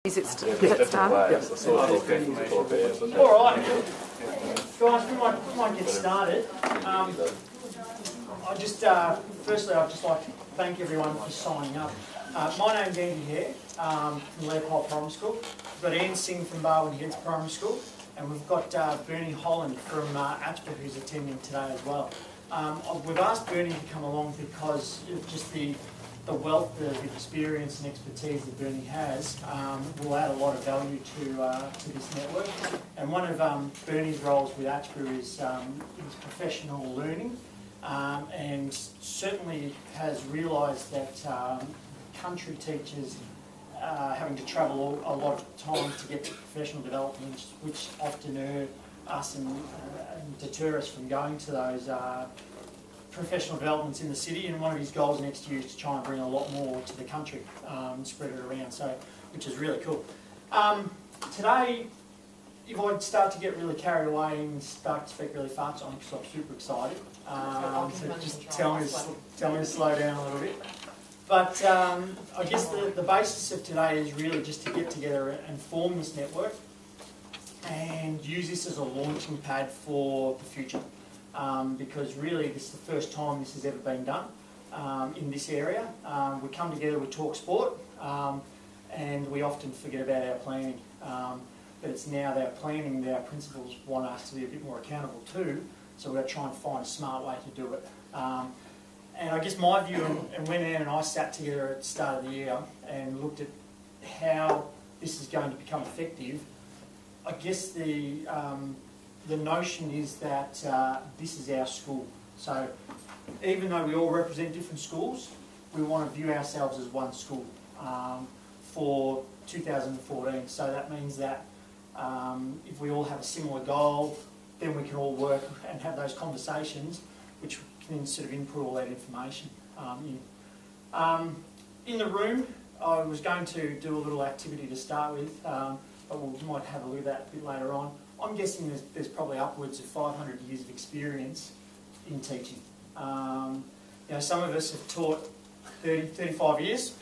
Is it started? Yes. All right, guys, we might get started. Firstly, I'd just like to thank everyone for signing up. My name's Andy Hare from Leopold Primary School. We've got Ian Singh from Barwon Heads Primary School, and we've got Bernie Holland from Atchborough who's attending today as well. We've asked Bernie to come along because just the wealth of experience and expertise that Bernie has will add a lot of value to this network. And one of Bernie's roles with Atchborough is professional learning, and certainly has realised that country teachers having to travel a lot of time to get to professional development, which often err us and deter us from going to those professional developments in the city, and one of his goals next year is to try and bring a lot more to the country and spread it around, so which is really cool. Today, if I start to get really carried away and start to speak really fast on it because I'm super excited, so just tell me to slow down a little bit. But I guess the basis of today is really just to get together and form this network and use this as a launching pad for the future. Because really this is the first time this has ever been done in this area. We come together, we talk sport, and we often forget about our planning. But it's now our planning that our principals want us to be a bit more accountable to, so we're going to try and find a smart way to do it. And I guess my view, and when Anne and I sat together at the start of the year and looked at how this is going to become effective, I guess the notion is that this is our school. So even though we all represent different schools, we want to view ourselves as one school for 2014. So that means that if we all have a similar goal, then we can all work and have those conversations, which can sort of input all that information in. In the room, I was going to do a little activity to start with, but we might have a look at that a bit later on. I'm guessing there's probably upwards of 500 years of experience in teaching. Some of us have taught 30, 35 years.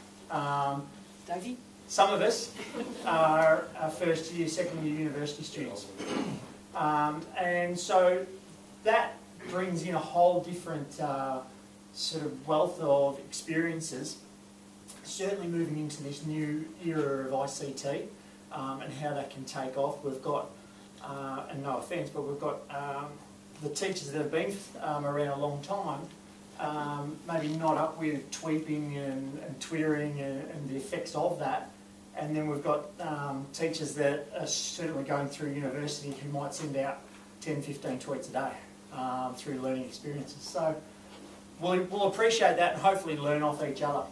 Davey? Some of us are first year, second year university students. And so that brings in a whole different sort of wealth of experiences, certainly moving into this new era of ICT and how that can take off. We've got and no offence, but we've got the teachers that have been around a long time, maybe not up with tweeping and twittering and the effects of that. And then we've got teachers that are certainly going through university who might send out 10, 15 tweets a day through learning experiences. So we'll appreciate that and hopefully learn off each other.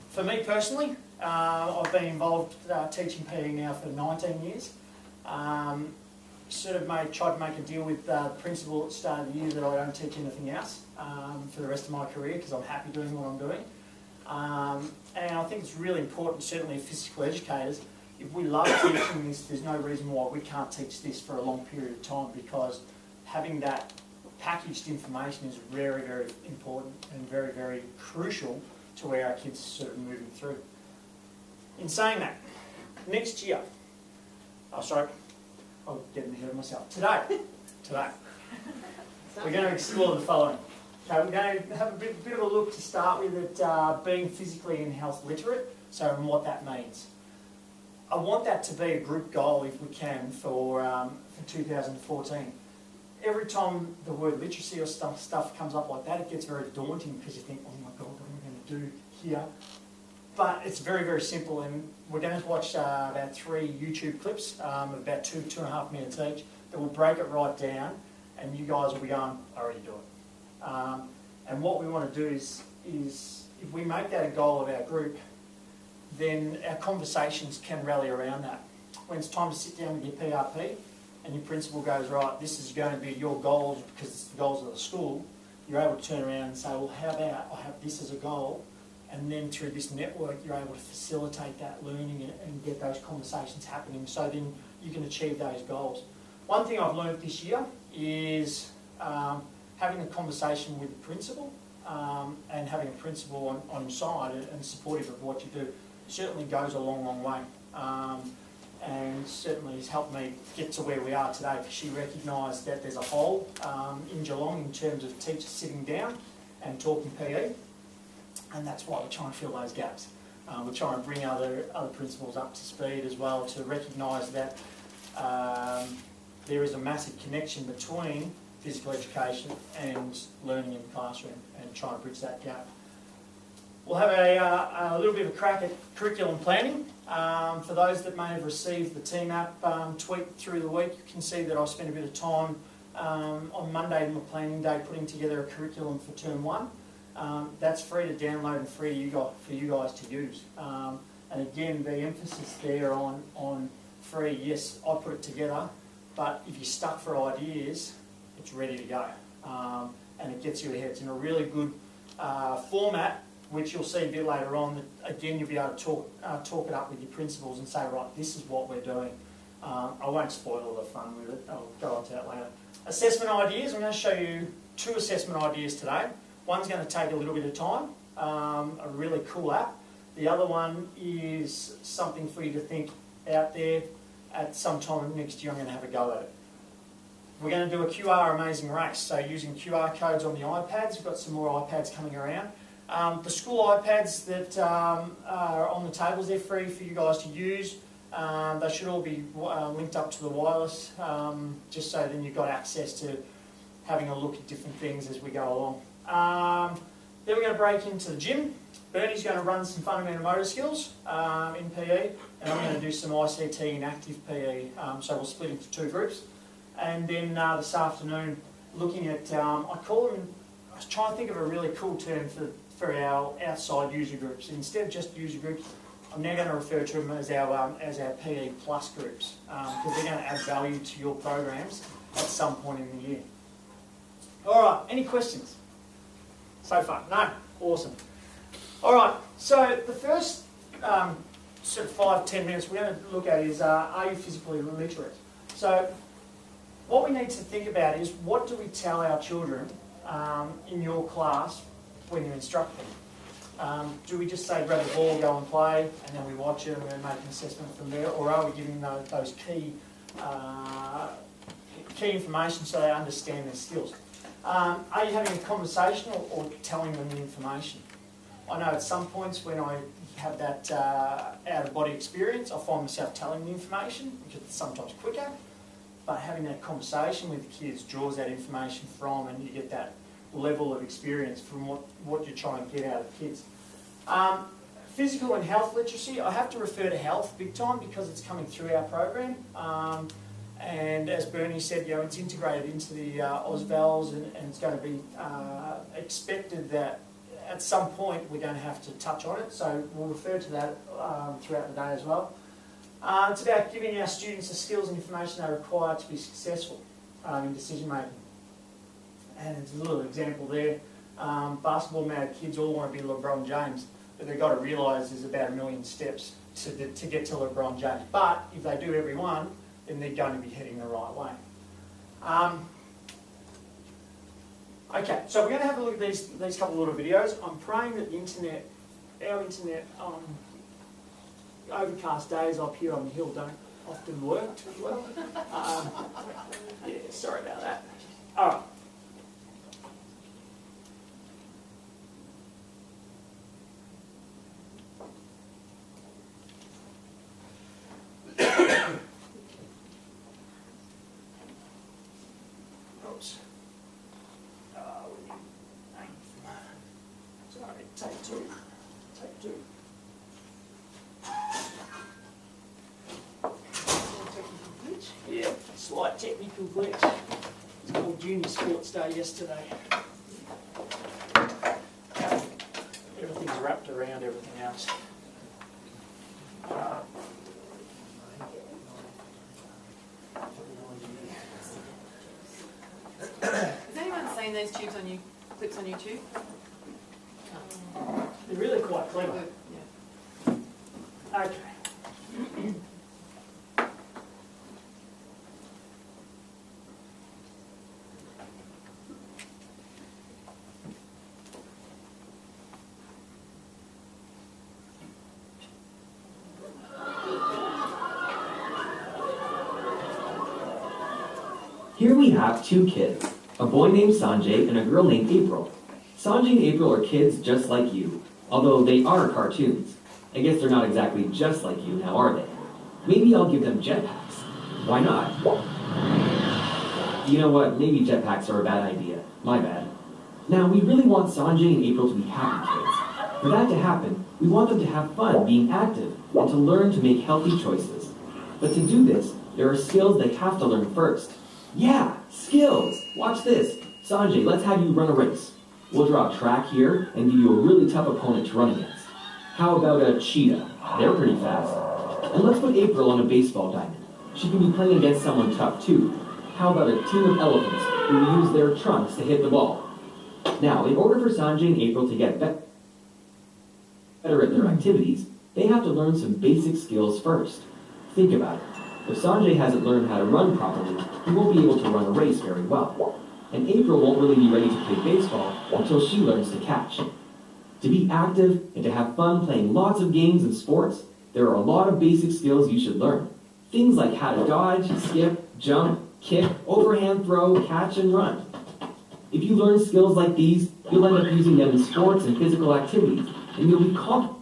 For me personally, I've been involved teaching PE now for 19 years. Tried to make a deal with the principal at the start of the year that I don't teach anything else for the rest of my career because I'm happy doing what I'm doing. And I think it's really important, certainly as physical educators, if we love teaching this, there's no reason why we can't teach this for a long period of time, because having that packaged information is very, very important and very, very crucial to where our kids are sort of moving through. In saying that, next year, I'm getting ahead of myself. Today, we're going to explore the following. Okay, we're going to have a bit of a look to start with at being physically and health literate, and what that means. I want that to be a group goal, if we can, for 2014. Every time the word literacy or stuff comes up like that, it gets very daunting because you think, oh my God, what am I going to do here? But it's very, very simple, and we're going to watch about 3 YouTube clips of about 2.5 minutes each that will break it right down, and you guys will be going, I already do it. And what we want to do is if we make that a goal of our group, then our conversations can rally around that. When it's time to sit down with your PRP and your principal goes, right, this is going to be your goals because it's the goals of the school, you're able to turn around and say, well, how about I have this as a goal? And then through this network, you're able to facilitate that learning and get those conversations happening, so then you can achieve those goals. One thing I've learned this year is having a conversation with the principal and having a principal on your side and supportive of what you do certainly goes a long, long way. and certainly has helped me get to where we are today, because she recognised that there's a hole in Geelong in terms of teachers sitting down and talking PE, and that's why we're trying to fill those gaps. We're trying to bring other principals up to speed as well, to recognise that there is a massive connection between physical education and learning in the classroom, and trying to bridge that gap. We'll have a little bit of a crack at curriculum planning. For those that may have received the Team app tweet through the week, you can see that I've spent a bit of time on Monday in my planning day putting together a curriculum for Term 1. That's free to download and free for you guys to use. And again, the emphasis there on free. Yes, I put it together, but if you're stuck for ideas, it's ready to go. And it gets you ahead. It's in a really good format, which you'll see a bit later on. That again, you'll be able to talk it up with your principals and say, right, this is what we're doing. I won't spoil all the fun with it. I'll go on to that later. Assessment ideas. I'm going to show you 2 assessment ideas today. One's going to take a little bit of time, a really cool app. The other one is something for you to think out there. At some time next year, I'm going to have a go at it. We're going to do a QR amazing race. So using QR codes on the iPads, we've got some more iPads coming around. The school iPads that are on the tables, they're free for you guys to use. They should all be linked up to the wireless, just so then you've got access to having a look at different things as we go along. Then we're going to break into the gym. Bernie's going to run some fundamental motor skills in PE, and I'm going to do some ICT in active PE. So we'll split into 2 groups. And then this afternoon, looking at, I was trying to think of a really cool term for our outside user groups. Instead of just user groups, I'm now going to refer to them as our PE plus groups, because they're going to add value to your programs at some point in the year. All right, any questions so far? No? Awesome. All right, so the first sort of 5-10 minutes we're going to look at is, are you physically literate? So what we need to think about is, what do we tell our children in your class when you instruct them? Do we just say, grab the ball, go and play, and then we watch it and we make an assessment from there? Or are we giving those key information so they understand their skills? Are you having a conversation or telling them the information? I know at some points when I have that out-of-body experience, I find myself telling the information, which is sometimes quicker, but having that conversation with the kids draws that information from, and you get that level of experience from what you're trying to get out of the kids. Physical and health literacy, I have to refer to health big time because it's coming through our program. And as Bernie said, it's integrated into the AusVals, and it's going to be expected that at some point we're going to have to touch on it. So we'll refer to that throughout the day as well. It's about giving our students the skills and information they require to be successful in decision making. And there's a little example there. Basketball mad kids all want to be LeBron James, but they've got to realise there's about 1 million steps to get to LeBron James. But if they do every one, then they're going to be heading the right way. Okay, so we're going to have a look at these couple of little videos. I'm praying that our internet on overcast days up here on the hill don't often work too well. Yeah, sorry about that. All right. Oops. Sorry, take 2. Take 2. Yeah, slight technical glitch. It's called Junior Sports Day yesterday. Everything's wrapped around everything else. Has anyone seen those clips on YouTube? They're really quite clever. Good, yeah. Okay. Here we have two kids, a boy named Sanjay and a girl named April. Sanjay and April are kids just like you, although they are cartoons. I guess they're not exactly just like you, now are they? Maybe I'll give them jetpacks. Why not? You know what, maybe jetpacks are a bad idea. My bad. Now, we really want Sanjay and April to be happy kids. For that to happen, we want them to have fun being active and to learn to make healthy choices. But to do this, there are skills they have to learn first. Yeah, skills! Watch this. Sanjay, let's have you run a race. We'll draw a track here and give you a really tough opponent to run against. How about a cheetah? They're pretty fast. And let's put April on a baseball diamond. She can be playing against someone tough too. How about a team of elephants who use their trunks to hit the ball? Now, in order for Sanjay and April to get better at their activities, they have to learn some basic skills first. Think about it. If Sanjay hasn't learned how to run properly, he won't be able to run a race very well. And April won't really be ready to play baseball until she learns to catch. To be active and to have fun playing lots of games and sports, there are a lot of basic skills you should learn. Things like how to dodge, skip, jump, kick, overhand throw, catch, and run. If you learn skills like these, you'll end up using them in sports and physical activities, and you'll be confident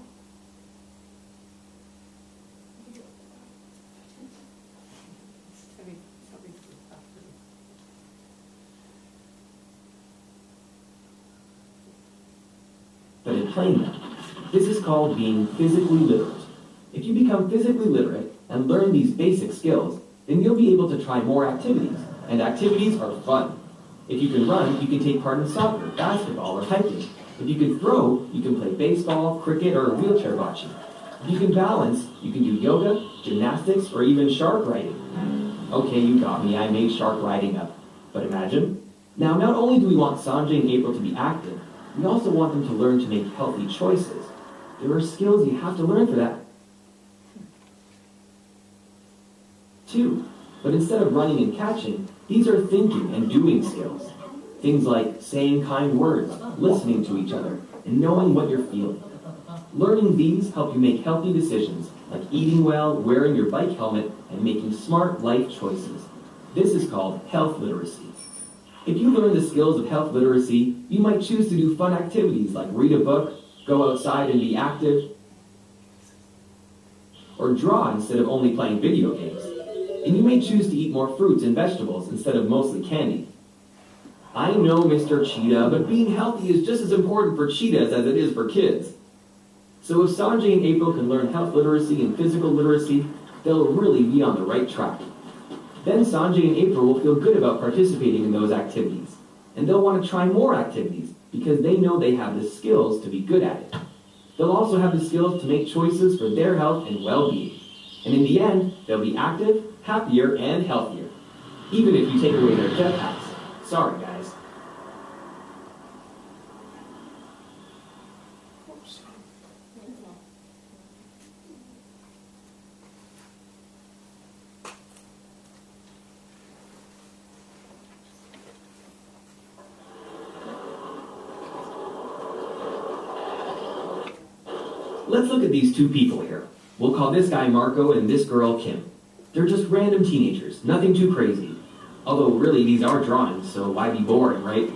in playing them. This is called being physically literate. If you become physically literate and learn these basic skills, then you'll be able to try more activities, and activities are fun. If you can run, you can take part in soccer, basketball, or hiking. If you can throw, you can play baseball, cricket, or wheelchair bocce. If you can balance, you can do yoga, gymnastics, or even shark riding. Okay, you got me, I made shark riding up. But imagine. Now, not only do we want Sanjay and April to be active, we also want them to learn to make healthy choices. There are skills you have to learn for that, too. But instead of running and catching, these are thinking and doing skills. Things like saying kind words, listening to each other, and knowing what you're feeling. Learning these help you make healthy decisions, like eating well, wearing your bike helmet, and making smart life choices. This is called health literacy. If you learn the skills of health literacy, you might choose to do fun activities like read a book, go outside and be active, or draw instead of only playing video games. And you may choose to eat more fruits and vegetables instead of mostly candy. I know, Mr. Cheetah, but being healthy is just as important for cheetahs as it is for kids. So if Sanjay and April can learn health literacy and physical literacy, they'll really be on the right track. Then Sanjay and April will feel good about participating in those activities. And they'll want to try more activities because they know they have the skills to be good at it. They'll also have the skills to make choices for their health and well-being. And in the end, they'll be active, happier, and healthier. Even if you take away their jetpacks. Sorry, guys. Let's look at these two people here. We'll call this guy Marco and this girl Kim. They're just random teenagers, nothing too crazy. Although really these are drawings, so why be boring, right?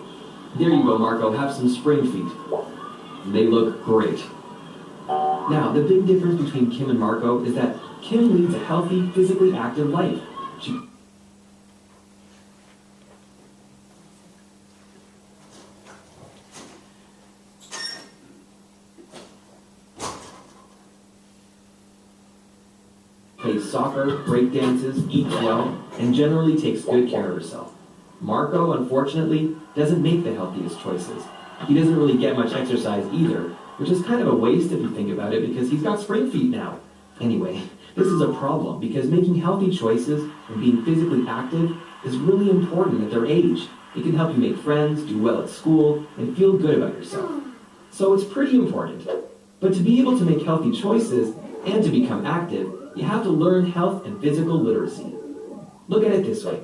There you go, Marco, have some spring feet. They look great. Now, the big difference between Kim and Marco is that Kim leads a healthy, physically active life. She plays soccer, break dances, eats well, and generally takes good care of herself. Marco, unfortunately, doesn't make the healthiest choices. He doesn't really get much exercise either, which is kind of a waste if you think about it because he's got spring feet now. Anyway, this is a problem because making healthy choices and being physically active is really important at their age. It can help you make friends, do well at school, and feel good about yourself. So it's pretty important. But to be able to make healthy choices and to become active, you have to learn health and physical literacy. Look at it this way.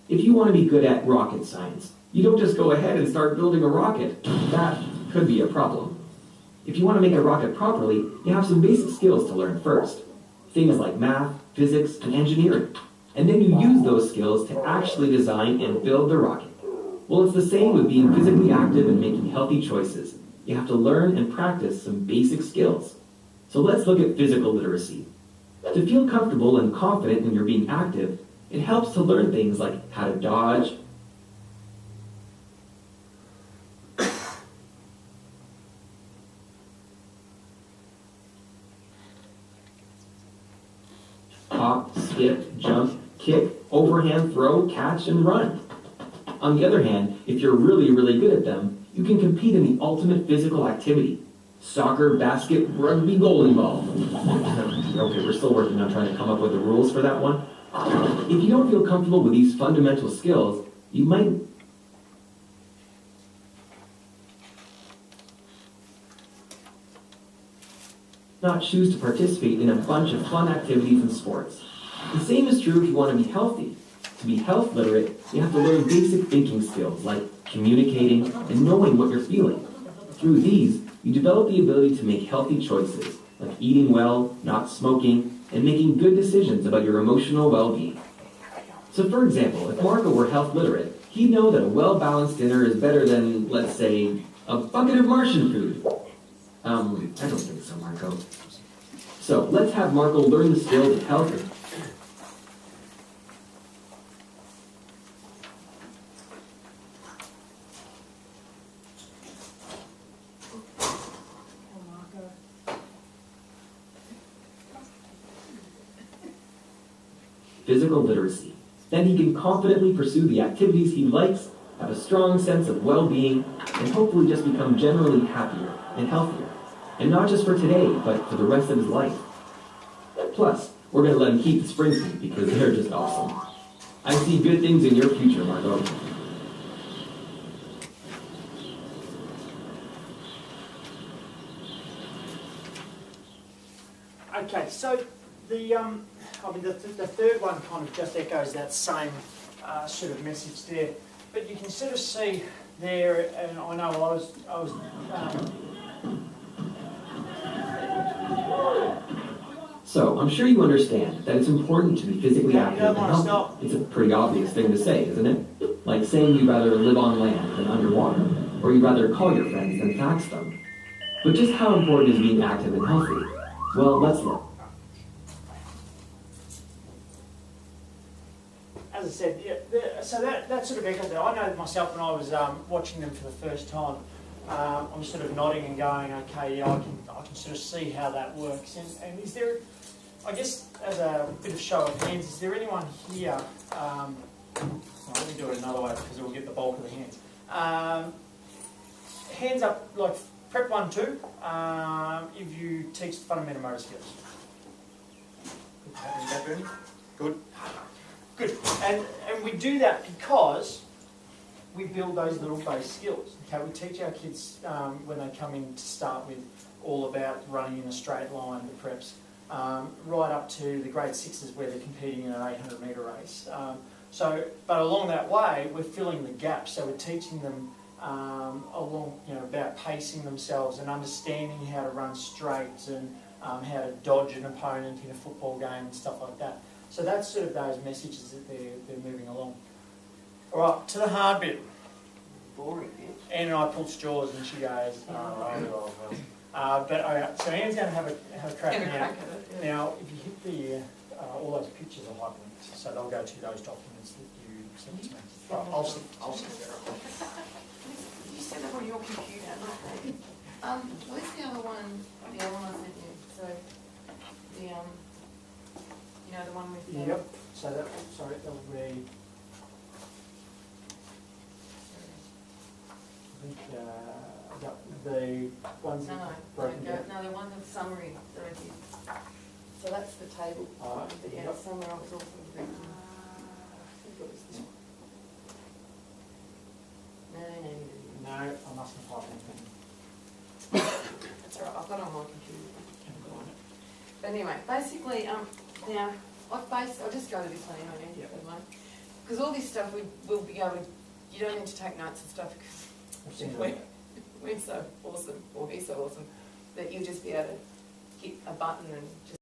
If you want to be good at rocket science, you don't just go ahead and start building a rocket. That could be a problem. If you want to make a rocket properly, you have some basic skills to learn first. Things like math, physics, and engineering. And then you use those skills to actually design and build the rocket. Well, it's the same with being physically active and making healthy choices. You have to learn and practice some basic skills. So let's look at physical literacy. To feel comfortable and confident when you're being active, it helps to learn things like how to dodge, hop, skip, jump, kick, overhand throw, catch, and run. On the other hand, if you're really, really good at them, you can compete in the ultimate physical activity. Soccer, basket, rugby, bowling ball. Okay, we're still working on trying to come up with the rules for that one. If you don't feel comfortable with these fundamental skills, you might not choose to participate in a bunch of fun activities and sports. The same is true if you want to be healthy. To be health literate, you have to learn basic thinking skills like communicating and knowing what you're feeling. Through these, you develop the ability to make healthy choices, like eating well, not smoking, and making good decisions about your emotional well-being. So for example, if Marco were health literate, he'd know that a well-balanced dinner is better than, let's say, a bucket of Martian food. I don't think so, Marco. So let's have Marco learn the skills of health. Physical literacy. Then he can confidently pursue the activities he likes, have a strong sense of well-being, and hopefully just become generally happier and healthier. And not just for today, but for the rest of his life. Plus, we're going to let him keep the spring suit because they're just awesome. I see good things in your future, Margot. Okay, so the third one kind of just echoes that same sort of message there, but you can sort of see there, and I know I was So, I'm sure you understand that it's important to be physically active and healthy. It's a pretty obvious thing to say, isn't it? Like saying you'd rather live on land than underwater, or you'd rather call your friends than fax them. But just how important is being active and healthy? Well, let's look. As I said, yeah, so that sort of echoes that. I know myself when I was watching them for the first time, I'm sort of nodding and going, okay, yeah, I can sort of see how that works. And is there, I guess, as a bit of show of hands, is there anyone here? Let me do it another way because it will get the bulk of the hands. Hands up, like prep 1, 2. If you teach fundamental motor skills. Good. Good. And we do that because we build those little base skills. Okay, we teach our kids when they come in to start with all about running in a straight line, the preps, right up to the grade 6s where they're competing in an 800 metre race. But along that way, we're filling the gaps. So we're teaching them along, about pacing themselves and understanding how to run straight and how to dodge an opponent in a football game and stuff like that. So that's sort of those messages that they're moving along. All right, to the hard bit. Boring, Anne and I pulled straws and she goes, but all right, so Anne's going to have a crack now. Now, if you hit the, all those pictures are hyperlinked, so they'll go to those documents that you sent to me. Right, I'll send Did you set that on your computer? Where's the other one? The other one I sent you. So the one with. Yep. So that will be. I think the ones that broken down. No, the one with summary that I did. So that's the table. But yeah, Yep. somewhere I was also written. I think it was this one. No. No, I mustn't type anything. That's all right. I've got it on my computer. But anyway, basically, now I'll just go to this one anyway. Yep. Because all this stuff we'll be able to. You don't need to take notes and stuff because we're so awesome, or he's so awesome, that you'll just be able to hit a button and just